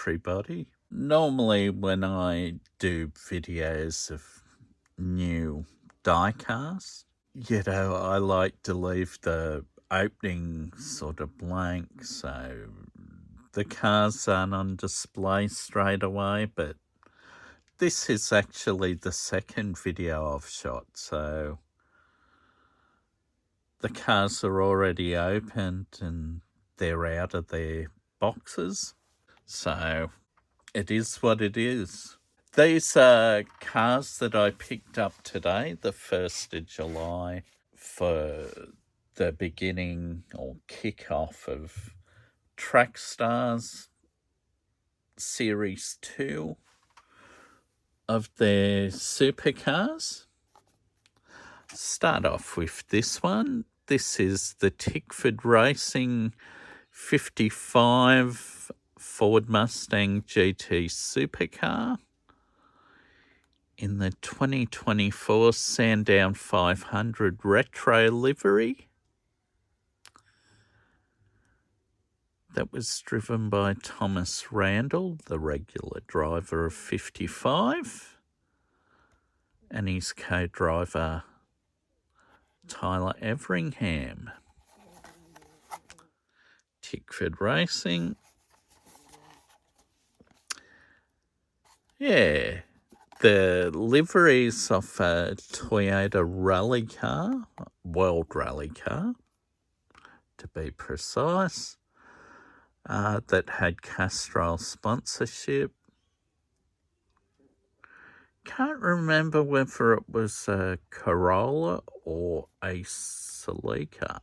everybody. Normally when I do videos of new diecast, I like to leave the opening sort of blank, so the cars aren't on display straight away, but this is actually the second video I've shot, so the cars are already opened and they're out of their boxes, so it is what it is. These are cars that I picked up today, the 1st of July, for the beginning or kick-off of TrackStars Series 2 of their supercars. Start off with this one. This is the Tickford Racing 55 Ford Mustang GT supercar in the 2024 Sandown 500 retro livery. That was driven by Thomas Randall, the regular driver of 55, and his co-driver Tyler Everingham. Tickford Racing. Yeah, the liveries of a Toyota rally car, World Rally car, to be precise, that had Castrol sponsorship. Can't remember whether it was a Corolla or a Celica.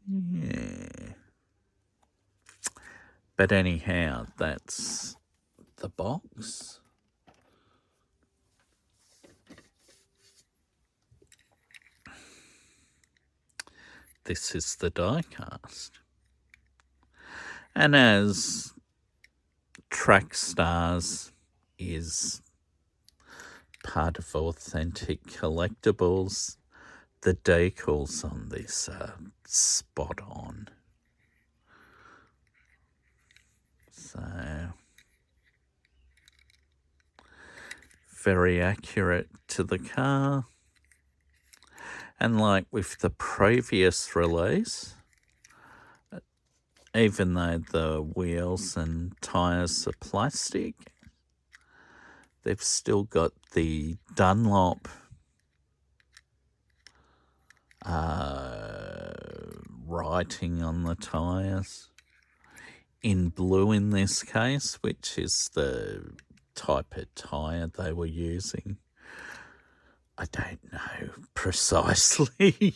Yeah. But anyhow, that's the box. This is the diecast. And as TrackStars is part of Authentic Collectibles, the decals on this are spot on. So, very accurate to the car. And like with the previous release, even though the wheels and tyres are plastic, they've still got the Dunlop writing on the tyres, in blue in this case, which is the type of tyre they were using. I don't know precisely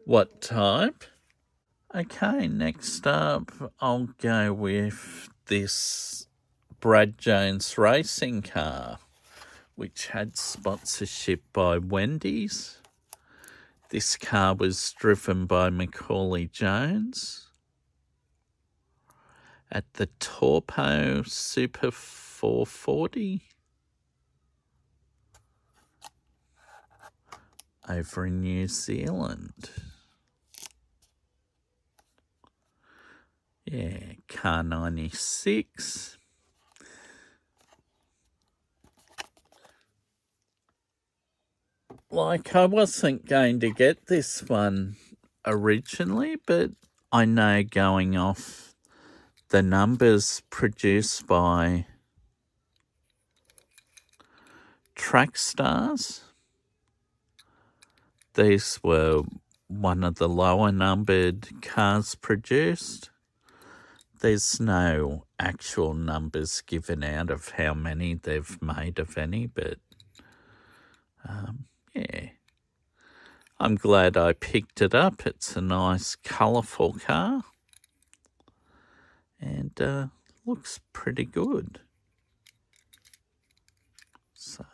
what type. Okay, next up, I'll go with this Brad Jones racing car, which had sponsorship by Wendy's. This car was driven by Macaulay Jones at the Torpo Super 440 over in New Zealand. Yeah, car 96. Like, I wasn't going to get this one originally, but I know going off the numbers produced by TrackStars, these were one of the lower numbered cars produced. There's no actual numbers given out of how many they've made, if any, but yeah. I'm glad I picked it up. It's a nice, colourful car and looks pretty good. So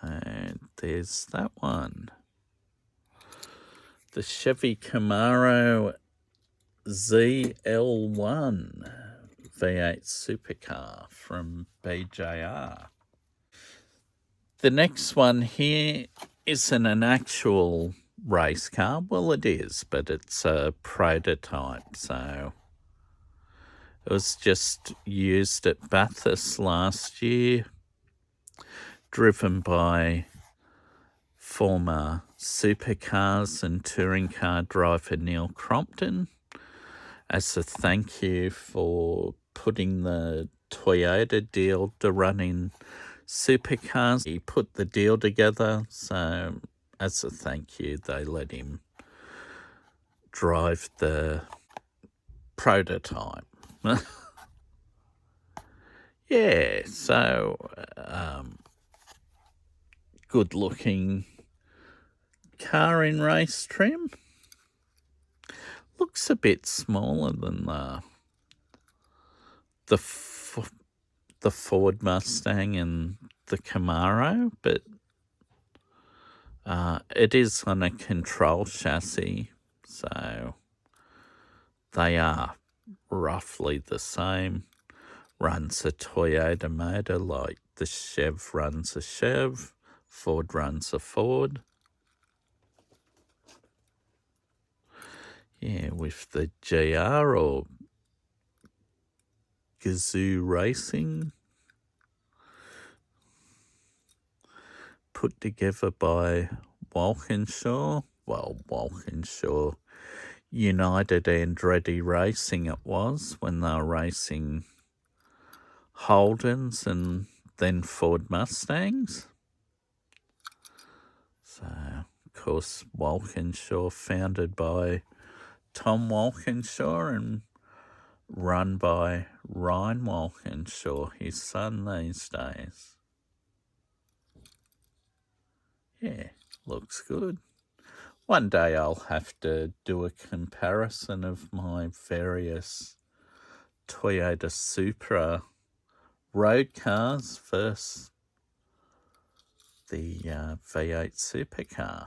there's that one. The Chevy Camaro ZL1 V8 supercar from BJR. The next one here isn't an actual race car. Well, it is, but it's a prototype, so It was just used at Bathurst last year, driven by former Supercars and touring car driver Neil Crompton as a thank you for putting the Toyota deal to run in Supercars. He put the deal together, so as a thank you, they let him drive the prototype. Yeah, so good looking car in race trim. Looks a bit smaller than the Ford Mustang and the Camaro, but it is on a control chassis, so they are roughly the same. Runs a Toyota motor like the Chev runs a Chev, Ford runs a Ford. Yeah, with the GR or Gazoo Racing, put together by Walkinshaw. Well, Walkinshaw United Andretti Racing it was when they were racing Holdens and then Ford Mustangs. So, of course, Walkinshaw founded by Tom Walkinshaw and run by Ryan Walkinshaw, his son these days. Yeah, looks good. One day I'll have to do a comparison of my various Toyota Supra road cars versus the V8 supercar.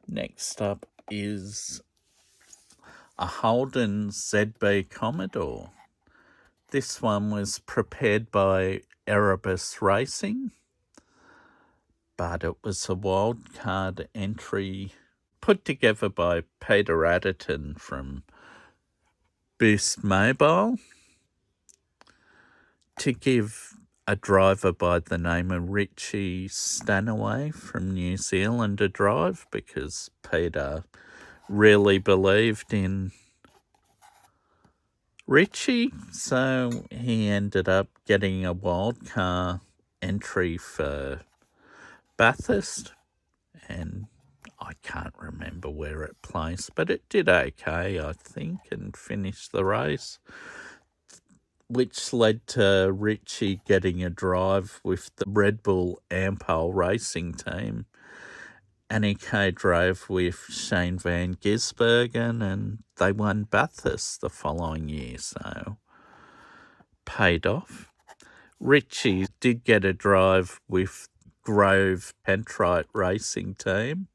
Next up is a Holden ZB Commodore. This one was prepared by Erebus Racing, but it was a wildcard entry put together by Peter Adderton from Boost Mobile to give a driver by the name of Richie Stanaway from New Zealand a drive, because Peter really believed in Richie, so he ended up getting a wildcard entry for Bathurst, and I can't remember where it placed, but it did okay, I think, and finished the race, which led to Richie getting a drive with the Red Bull Ampol racing team. And he co-drove with Shane Van Gisbergen, and they won Bathurst the following year, so paid off. Richie did get a drive with Grove Penrite Racing Team,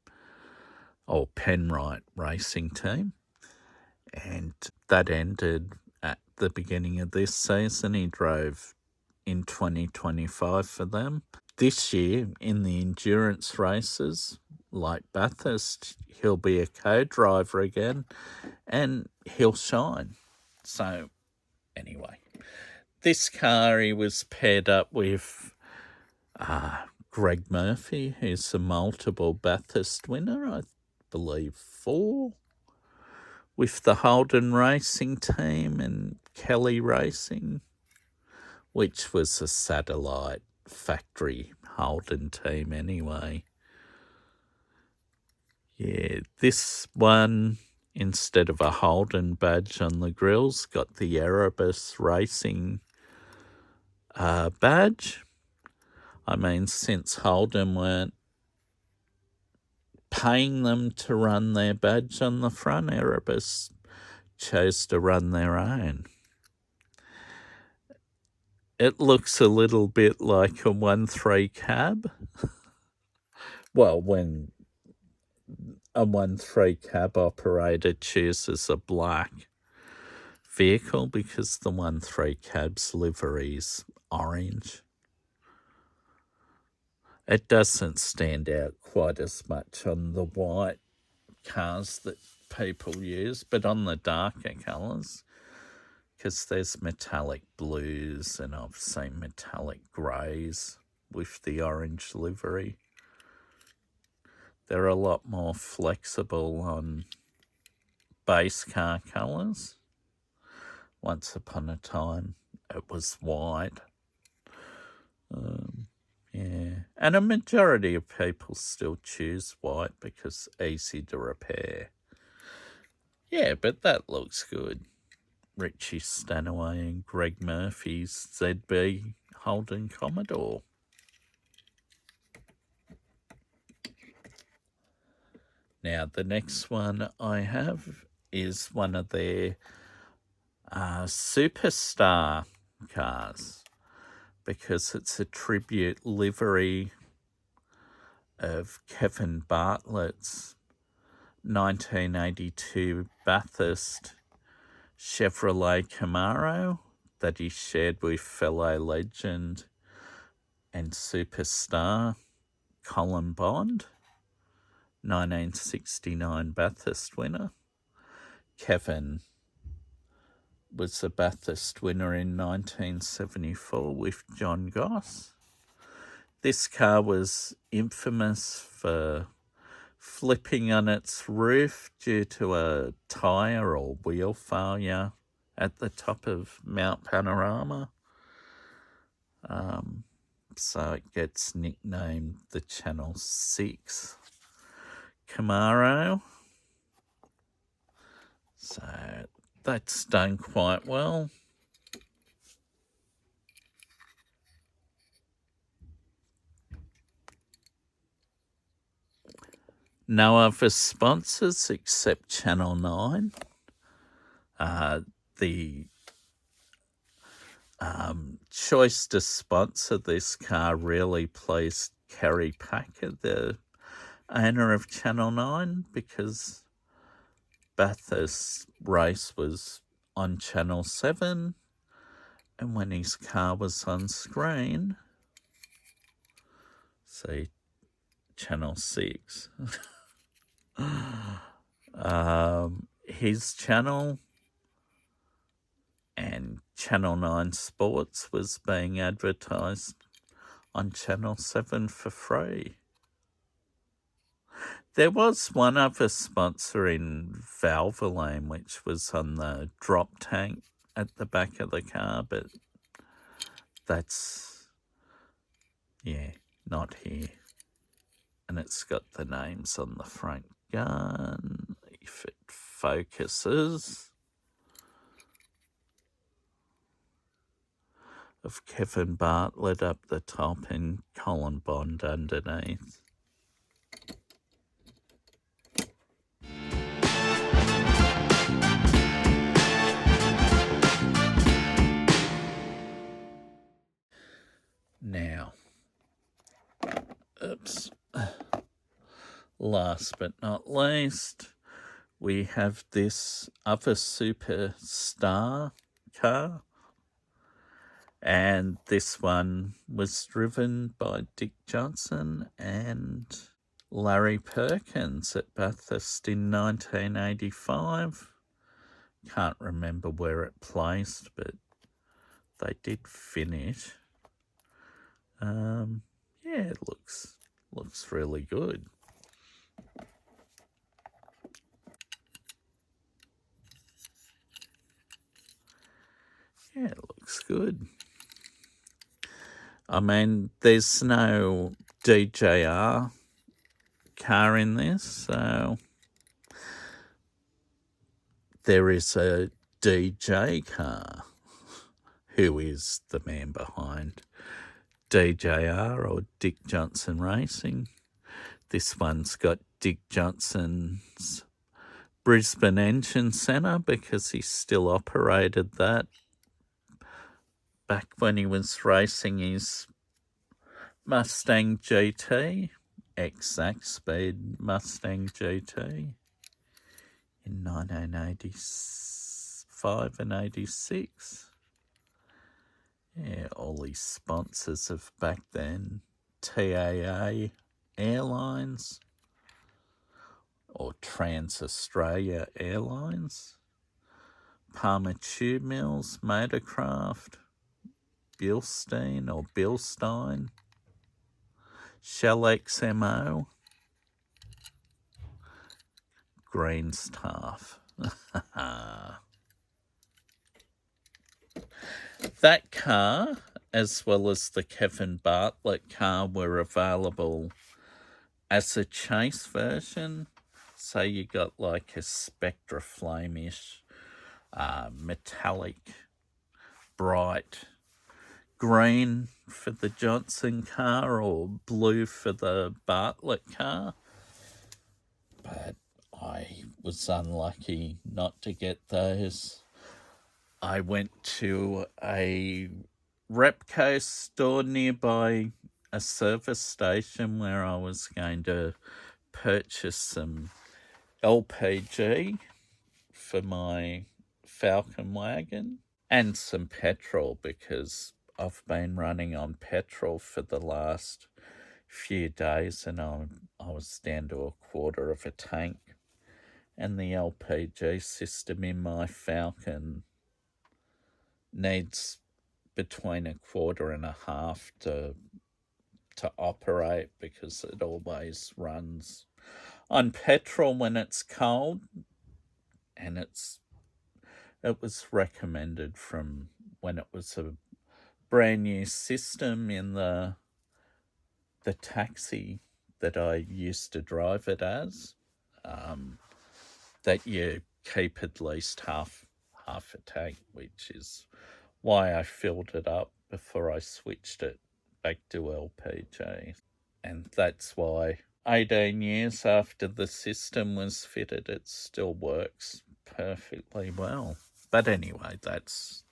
or Penrite Racing Team, and that ended at the beginning of this season. He drove in 2025 for them. This year, in the endurance races, like Bathurst, he'll be a co-driver again, and he'll shine. So, anyway, this car, he was paired up with Greg Murphy, who's a multiple Bathurst winner, I believe 4, with the Holden Racing team and Kelly Racing, which was a satellite factory Holden team anyway. Yeah, this one, instead of a Holden badge on the grills, got the Erebus Racing badge. I mean, since Holden weren't paying them to run their badge on the front, Erebus chose to run their own. It looks a little bit like a 1.3 cab. Well, when a 1.3 cab operator chooses a black vehicle, because the 1.3 cab's livery is orange. It doesn't stand out quite as much on the white cars that people use, but on the darker colours, because there's metallic blues and I've seen metallic greys with the orange livery. They're a lot more flexible on base car colours. Once upon a time, it was white. Yeah, and a majority of people still choose white because easy to repair. Yeah, but that looks good. Richie Stanaway and Greg Murphy's ZB Holden Commodore. Now, the next one I have is one of their Superstar cars, because it's a tribute livery of Kevin Bartlett's 1982 Bathurst Chevrolet Camaro that he shared with fellow legend and superstar Colin Bond, 1969 Bathurst winner. Kevin was a Bathurst winner in 1974 with John Goss. This car was infamous for flipping on its roof due to a tyre or wheel failure at the top of Mount Panorama. So it gets nicknamed the Channel 6 Camaro. So that's done quite well. No other sponsors except Channel 9. The choice to sponsor this car really pleased Kerry Packer, the owner of Channel 9, because Bathurst race was on Channel 7, and when his car was on screen, see, Channel 6, his channel and Channel 9 Sports was being advertised on Channel 7 for free. There was one other sponsor in Valvoline, which was on the drop tank at the back of the car, but that's, yeah, not here. And it's got the names on the front gun, if it focuses, of Kevin Bartlett up the top and Colin Bond underneath. Now, oops, last but not least, we have this other superstar car, and this one was driven by Dick Johnson and Larry Perkins at Bathurst in 1985. Can't remember where it placed, but they did finish. Yeah, it looks really good. Yeah, it looks good. I mean, there's no DJR car in this, so there is a DJ car, who is the man behind DJR or Dick Johnson Racing. This one's got Dick Johnson's Brisbane Engine Centre because he still operated that back when he was racing his Mustang GT, exact speed Mustang GT, in 1985 and 86. Yeah, all these sponsors of back then, TAA Airlines, or Trans-Australia Airlines, Palmer Tube Mills, Motorcraft, Bilstein or Bilstein, Shell XMO, Greenstaff. That car, as well as the Kevin Bartlett car, were available as a chase version. So you got like a Spectra Flame-ish, metallic, bright green for the Johnson car or blue for the Bartlett car. But I was unlucky not to get those. I went to a Repco store nearby a service station where I was going to purchase some LPG for my Falcon wagon and some petrol, because I've been running on petrol for the last few days and I was down to a quarter of a tank, and the LPG system in my Falcon needs between a quarter and a half to operate, because it always runs on petrol when it's cold, and it was recommended from when it was a brand new system in the taxi that I used to drive it as, that you keep at least half a tank, which is why I filled it up before I switched it back to LPG. And that's why 18 years after the system was fitted, it still works perfectly well. But anyway, that's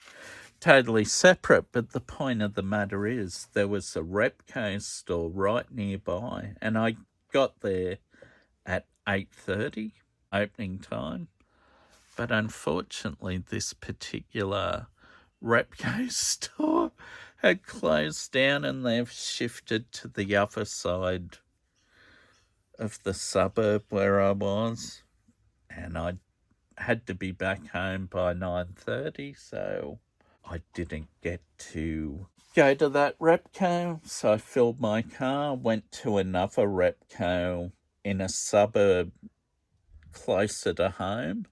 totally separate. But the point of the matter is, there was a Repco store right nearby, and I got there at 8:30 opening time. But unfortunately, this particular Repco store had closed down, and they've shifted to the other side of the suburb where I was, and I had to be back home by 9:30, so I didn't get to go to that Repco. So I filled my car, went to another Repco in a suburb closer to home,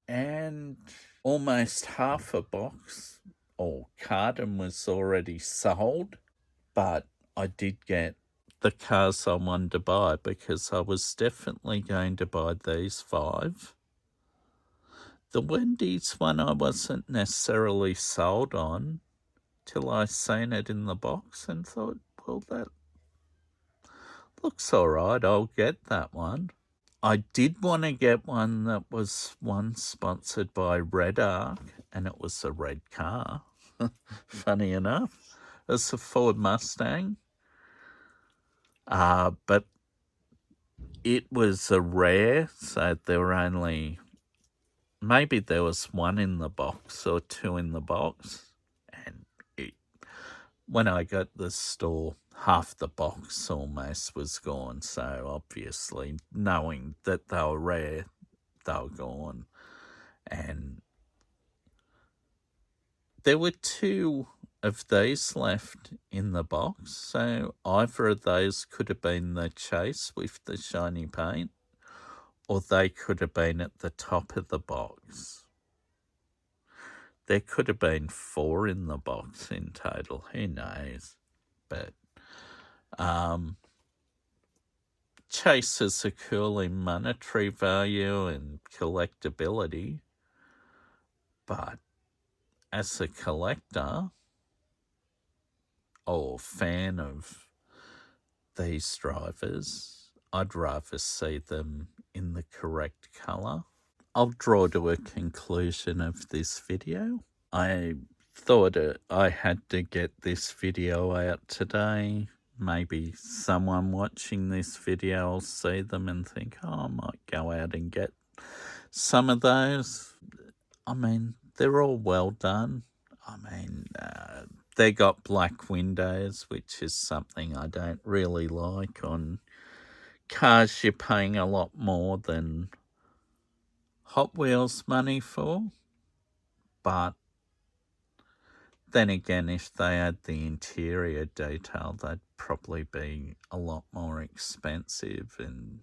and almost half a box or carton was already sold. But I did get the cars I wanted to buy, because I was definitely going to buy these 5. The Wendy's one I wasn't necessarily sold on till I seen it in the box and thought, well, that looks all right, I'll get that one. I did want to get one that was one sponsored by Red Arc, and it was a red car. Funny enough. It's a Ford Mustang. But it was a rare, so there were only, maybe there was 1 in the box or 2 in the box. And when I got the store, half the box almost was gone. So obviously, knowing that they were rare, they were gone. And there were 2 of these left in the box, so either of those could have been the Chase with the shiny paint, or they could have been at the top of the box. There could have been 4 in the box in total, who knows. But Chase is a cool in monetary value and collectability, but as a collector or fan of these drivers, I'd rather see them in the correct colour. I'll draw to a conclusion of this video. I thought I had to get this video out today. Maybe someone watching this video will see them and think, oh, I might go out and get some of those. I mean, they're all well done. I mean, they got black windows, which is something I don't really like on cars you're paying a lot more than Hot Wheels money for, but then again, if they had the interior detail, they'd probably be a lot more expensive, and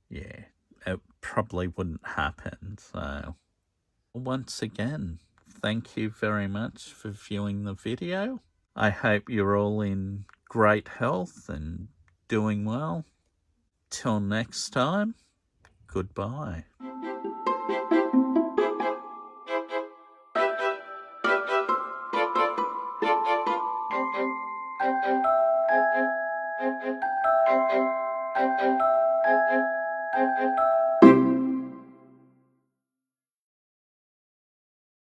yeah, it probably wouldn't happen. So, once again, thank you very much for viewing the video. I hope you're all in great health and doing well. Till next time, goodbye.